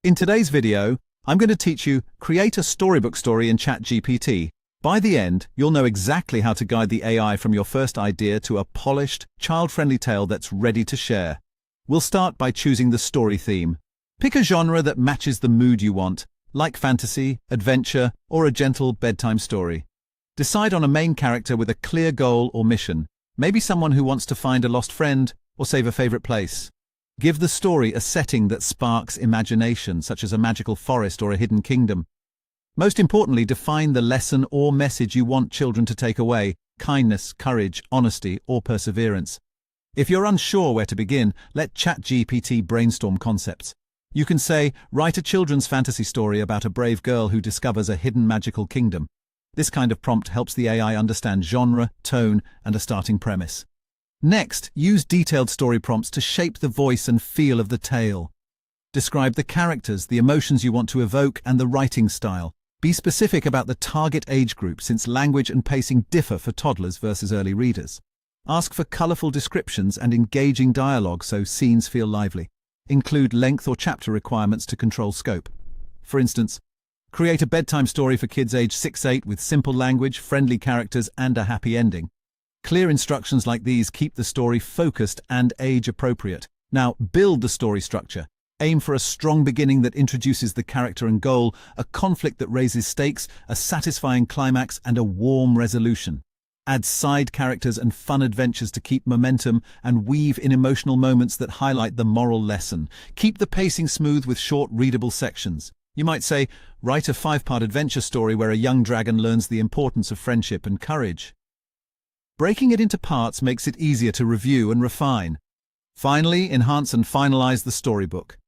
In today's video, I'm going to teach you create a storybook story in ChatGPT. By the end, you'll know exactly how to guide the AI from your first idea to a polished, child-friendly tale that's ready to share. We'll start by choosing the story theme. Pick a genre that matches the mood you want, like fantasy, adventure, or a gentle bedtime story. Decide on a main character with a clear goal or mission, maybe someone who wants to find a lost friend or save a favorite place. Give the story a setting that sparks imagination, such as a magical forest or a hidden kingdom. Most importantly, define the lesson or message you want children to take away: kindness, courage, honesty, or perseverance. If you're unsure where to begin, let ChatGPT brainstorm concepts. You can say, write a children's fantasy story about a brave girl who discovers a hidden magical kingdom. This kind of prompt helps the AI understand genre, tone, and a starting premise. Next, use detailed story prompts to shape the voice and feel of the tale. Describe the characters, the emotions you want to evoke, and the writing style. Be specific about the target age group, since language and pacing differ for toddlers versus early readers. Ask for colorful descriptions and engaging dialogue so scenes feel lively. Include length or chapter requirements to control scope. For instance, create a bedtime story for kids aged 6-8 with simple language, friendly characters, and a happy ending. Clear instructions like these keep the story focused and age-appropriate. Now, build the story structure. Aim for a strong beginning that introduces the character and goal, a conflict that raises stakes, a satisfying climax, and a warm resolution. Add side characters and fun adventures to keep momentum, and weave in emotional moments that highlight the moral lesson. Keep the pacing smooth with short, readable sections. You might say, write a 5-part adventure story where a young dragon learns the importance of friendship and courage. Breaking it into parts makes it easier to review and refine. Finally, enhance and finalize the storybook.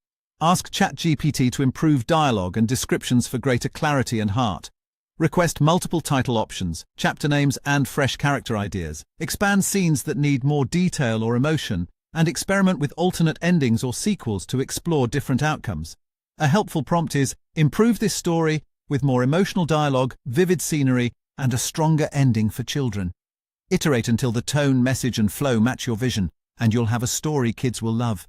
Ask ChatGPT to improve dialogue and descriptions for greater clarity and heart. Request multiple title options, chapter names, and fresh character ideas. Expand scenes that need more detail or emotion, and experiment with alternate endings or sequels to explore different outcomes. A helpful prompt is, improve this story with more emotional dialogue, vivid scenery, and a stronger ending for children. Iterate until the tone, message, and flow match your vision, and you'll have a story kids will love.